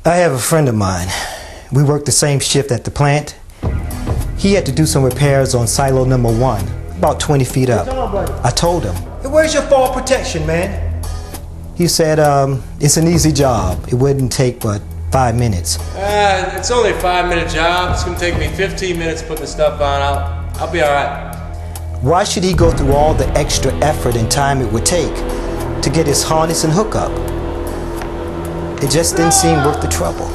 I have a friend of mine. We work the same shift at the plant. He had to do some repairs on silo number 1, about 20 feet up. I told him, "Hey, where's your fall protection, man?" He said, it's an easy job. It wouldn't take but 5 minutes. It's only a 5-minute job. It's gonna take me 15 minutes putting the stuff on. I'll be all right. Why should he go through all the extra effort and time it would take to get his harness and hookup? It just didn't seem worth the trouble.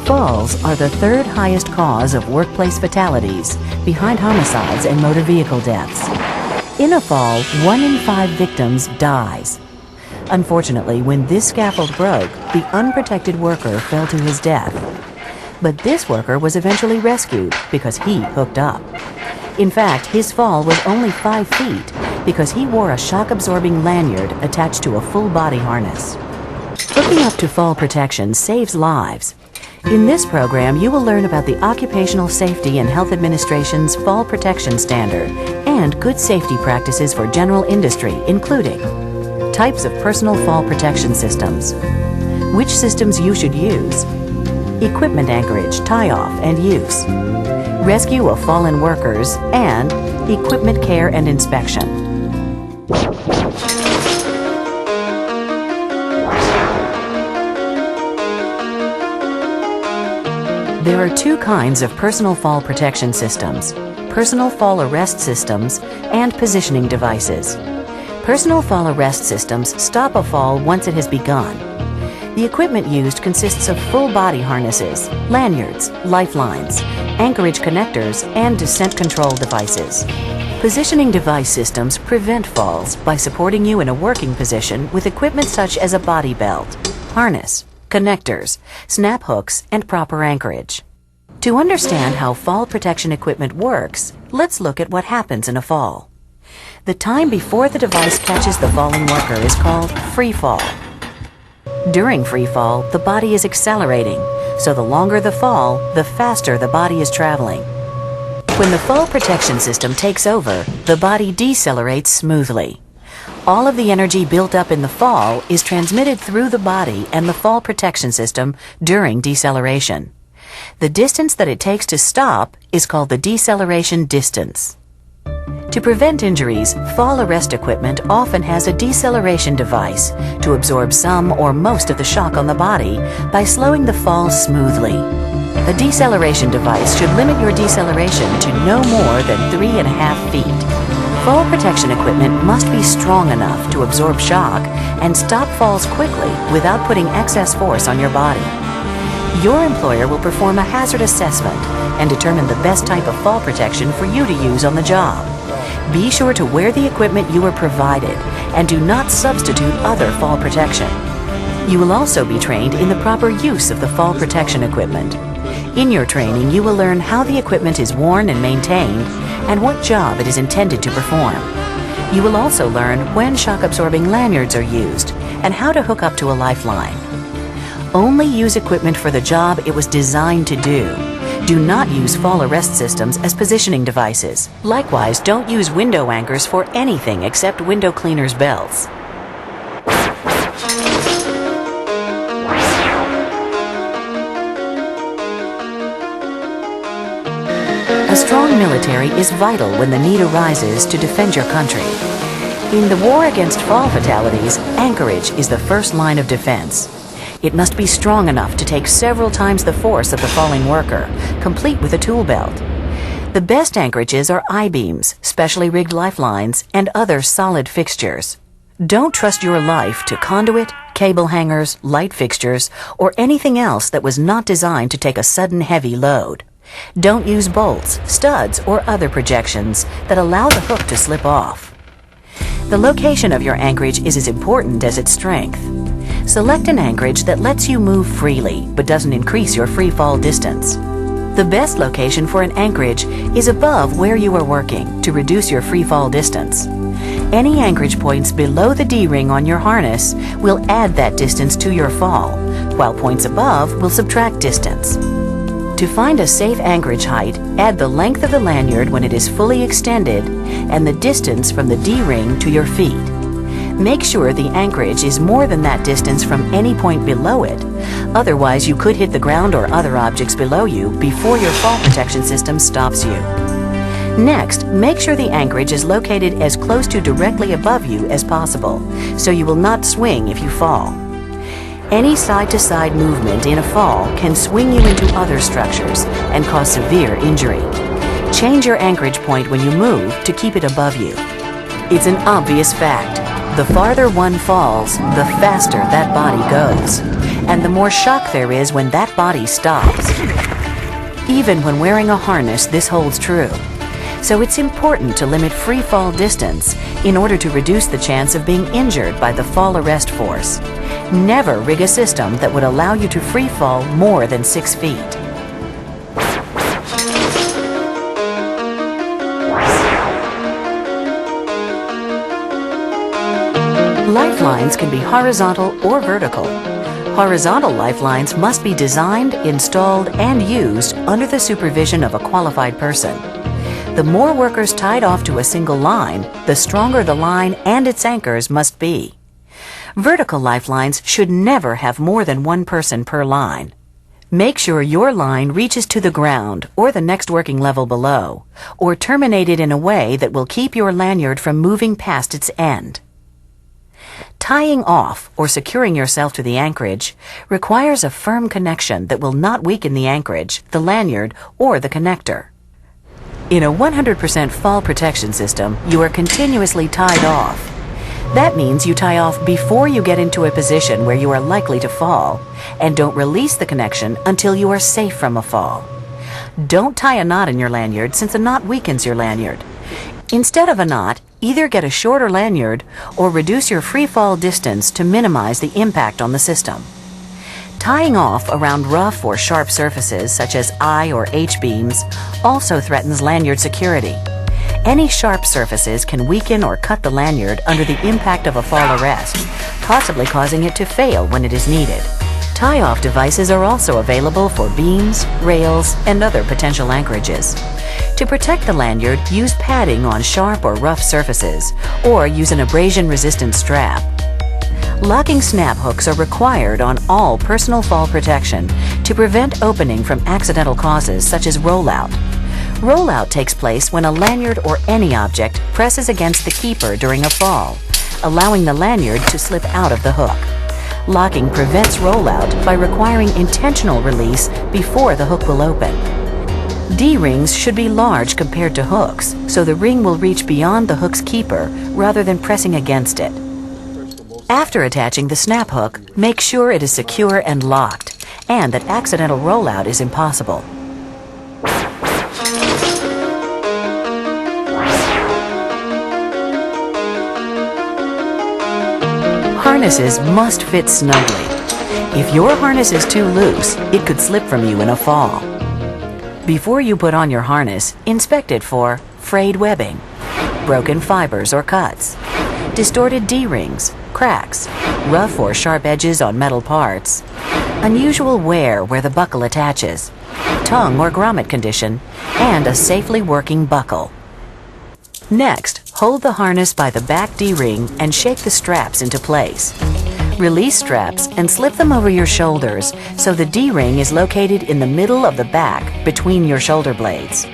Falls are the third highest cause of workplace fatalities, behind homicides and motor vehicle deaths. In a fall, 1 in 5 victims dies. Unfortunately, when this scaffold broke, the unprotected worker fell to his death. But this worker was eventually rescued because he hooked up. In fact, his fall was only 5 feet because he wore a shock-absorbing lanyard attached to a full-body harness. Hooking up to fall protection saves lives. In this program, you will learn about the Occupational Safety and Health Administration's Fall Protection Standard and good safety practices for general industry, including types of personal fall protection systems, which systems you should use, equipment anchorage, tie-off, and use, rescue of fallen workers, and equipment care and inspection. There are 2 kinds of personal fall protection systems: personal fall arrest systems and positioning devices. Personal fall arrest systems stop a fall once it has begun. The equipment used consists of full body harnesses, lanyards, lifelines, anchorage connectors, and descent control devices. Positioning device systems prevent falls by supporting you in a working position with equipment such as a body belt, harness, connectors, snap hooks, and proper anchorage. To understand how fall protection equipment works, let's look at what happens in a fall. The time before the device catches the falling worker is called free fall. During free fall, the body is accelerating, so the longer the fall, the faster the body is traveling. When the fall protection system takes over, the body decelerates smoothly. All of the energy built up in the fall is transmitted through the body and the fall protection system during deceleration. The distance that it takes to stop is called the deceleration distance. To prevent injuries, fall arrest equipment often has a deceleration device to absorb some or most of the shock on the body by slowing the fall smoothly. A deceleration device should limit your deceleration to no more than 3.5 feet. Fall protection equipment must be strong enough to absorb shock and stop falls quickly without putting excess force on your body. Your employer will perform a hazard assessment and determine the best type of fall protection for you to use on the job. Be sure to wear the equipment you were provided and do not substitute other fall protection. You will also be trained in the proper use of the fall protection equipment. In your training, you will learn how the equipment is worn and maintained and what job it is intended to perform. You will also learn when shock-absorbing lanyards are used and how to hook up to a lifeline. Only use equipment for the job it was designed to do. Do not use fall arrest systems as positioning devices. Likewise, don't use window anchors for anything except window cleaners' belts. A strong military is vital when the need arises to defend your country. In the war against fall fatalities, anchorage is the first line of defense. It must be strong enough to take several times the force of the falling worker, complete with a tool belt. The best anchorages are I-beams, specially rigged lifelines, and other solid fixtures. Don't trust your life to conduit, cable hangers, light fixtures, or anything else that was not designed to take a sudden heavy load. Don't use bolts, studs, or other projections that allow the hook to slip off. The location of your anchorage is as important as its strength. Select an anchorage that lets you move freely but doesn't increase your free fall distance. The best location for an anchorage is above where you are working to reduce your free fall distance. Any anchorage points below the D-ring on your harness will add that distance to your fall, while points above will subtract distance. To find a safe anchorage height, add the length of the lanyard when it is fully extended and the distance from the D-ring to your feet. Make sure the anchorage is more than that distance from any point below it. Otherwise, you could hit the ground or other objects below you before your fall protection system stops you. Next, make sure the anchorage is located as close to directly above you as possible, so you will not swing if you fall. Any side-to-side movement in a fall can swing you into other structures and cause severe injury. Change your anchorage point when you move to keep it above you. It's an obvious fact. The farther one falls, the faster that body goes, and the more shock there is when that body stops. Even when wearing a harness, this holds true. So it's important to limit free fall distance in order to reduce the chance of being injured by the fall arrest force. Never rig a system that would allow you to free fall more than 6 feet. Lifelines can be horizontal or vertical. Horizontal lifelines must be designed, installed, and used under the supervision of a qualified person. The more workers tied off to a single line, the stronger the line and its anchors must be. Vertical lifelines should never have more than one person per line. Make sure your line reaches to the ground or the next working level below, or terminate it in a way that will keep your lanyard from moving past its end. Tying off or securing yourself to the anchorage requires a firm connection that will not weaken the anchorage, the lanyard, or the connector. In a 100% fall protection system, you are continuously tied off. That means you tie off before you get into a position where you are likely to fall, and don't release the connection until you are safe from a fall. Don't tie a knot in your lanyard, since a knot weakens your lanyard. Instead of a knot, either get a shorter lanyard or reduce your free fall distance to minimize the impact on the system. Tying off around rough or sharp surfaces such as I or H beams also threatens lanyard security. Any sharp surfaces can weaken or cut the lanyard under the impact of a fall arrest, possibly causing it to fail when it is needed. Tie-off devices are also available for beams, rails, and other potential anchorages. To protect the lanyard, use padding on sharp or rough surfaces, or use an abrasion-resistant strap. Locking snap hooks are required on all personal fall protection to prevent opening from accidental causes such as rollout. Rollout takes place when a lanyard or any object presses against the keeper during a fall, allowing the lanyard to slip out of the hook. Locking prevents rollout by requiring intentional release before the hook will open. D-rings should be large compared to hooks, so the ring will reach beyond the hook's keeper rather than pressing against it. After attaching the snap hook, make sure it is secure and locked, and that accidental rollout is impossible. Harnesses must fit snugly. If your harness is too loose, it could slip from you in a fall. Before you put on your harness, inspect it for frayed webbing, broken fibers or cuts, distorted D-rings, cracks, rough or sharp edges on metal parts, unusual wear where the buckle attaches, tongue or grommet condition, and a safely working buckle. Next, hold the harness by the back D-ring and shake the straps into place. Release straps and slip them over your shoulders so the D-ring is located in the middle of the back between your shoulder blades.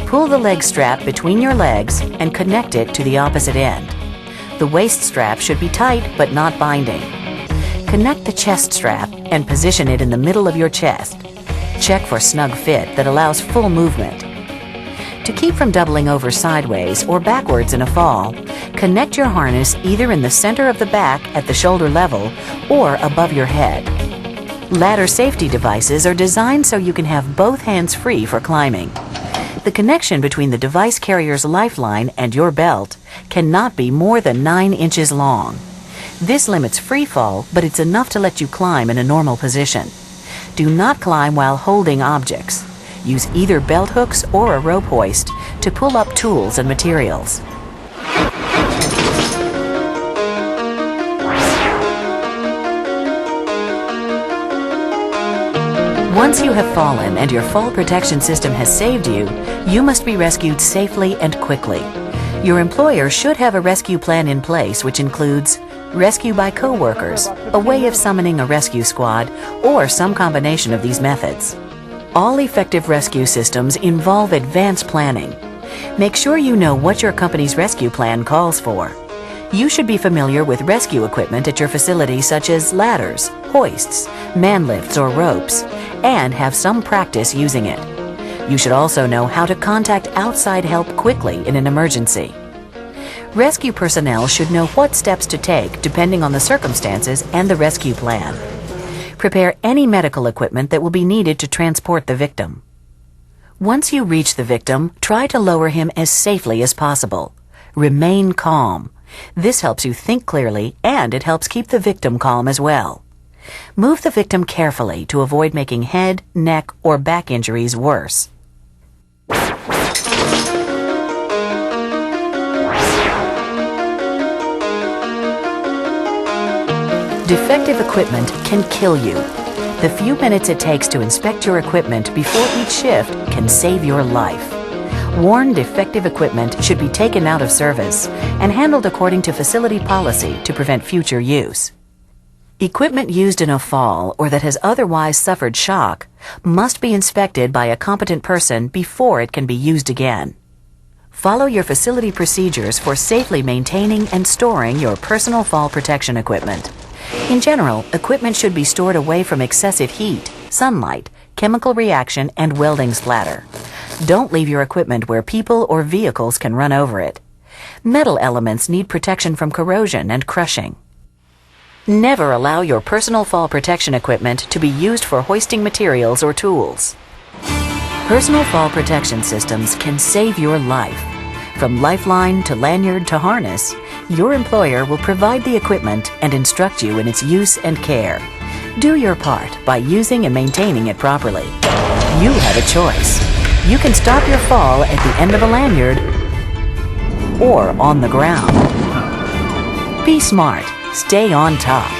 Pull the leg strap between your legs and connect it to the opposite end. The waist strap should be tight but not binding. Connect the chest strap and position it in the middle of your chest. Check for snug fit that allows full movement. To keep from doubling over sideways or backwards in a fall, connect your harness either in the center of the back at the shoulder level or above your head. Ladder safety devices are designed so you can have both hands free for climbing. The connection between the device carrier's lifeline and your belt cannot be more than 9 inches long. This limits free fall, but it's enough to let you climb in a normal position. Do not climb while holding objects. Use either belt hooks or a rope hoist to pull up tools and materials. Once you have fallen and your fall protection system has saved you, you must be rescued safely and quickly. Your employer should have a rescue plan in place which includes rescue by coworkers, a way of summoning a rescue squad, or some combination of these methods. All effective rescue systems involve advanced planning. Make sure you know what your company's rescue plan calls for. You should be familiar with rescue equipment at your facility such as ladders, hoists, man lifts, or ropes, and have some practice using it. You should also know how to contact outside help quickly in an emergency. Rescue personnel should know what steps to take depending on the circumstances and the rescue plan. Prepare any medical equipment that will be needed to transport the victim. Once you reach the victim, try to lower him as safely as possible. Remain calm. This helps you think clearly, and it helps keep the victim calm as well. Move the victim carefully to avoid making head, neck, or back injuries worse. Defective equipment can kill you. The few minutes it takes to inspect your equipment before each shift can save your life. Worn defective equipment should be taken out of service and handled according to facility policy to prevent future use. Equipment used in a fall or that has otherwise suffered shock must be inspected by a competent person before it can be used again. Follow your facility procedures for safely maintaining and storing your personal fall protection equipment. In general, equipment should be stored away from excessive heat, sunlight, chemical reaction, and welding splatter. Don't leave your equipment where people or vehicles can run over it. Metal elements need protection from corrosion and crushing. Never allow your personal fall protection equipment to be used for hoisting materials or tools. Personal fall protection systems can save your life. From lifeline to lanyard to harness, your employer will provide the equipment and instruct you in its use and care. Do your part by using and maintaining it properly. You have a choice. You can stop your fall at the end of a lanyard or on the ground. Be smart. Stay on top.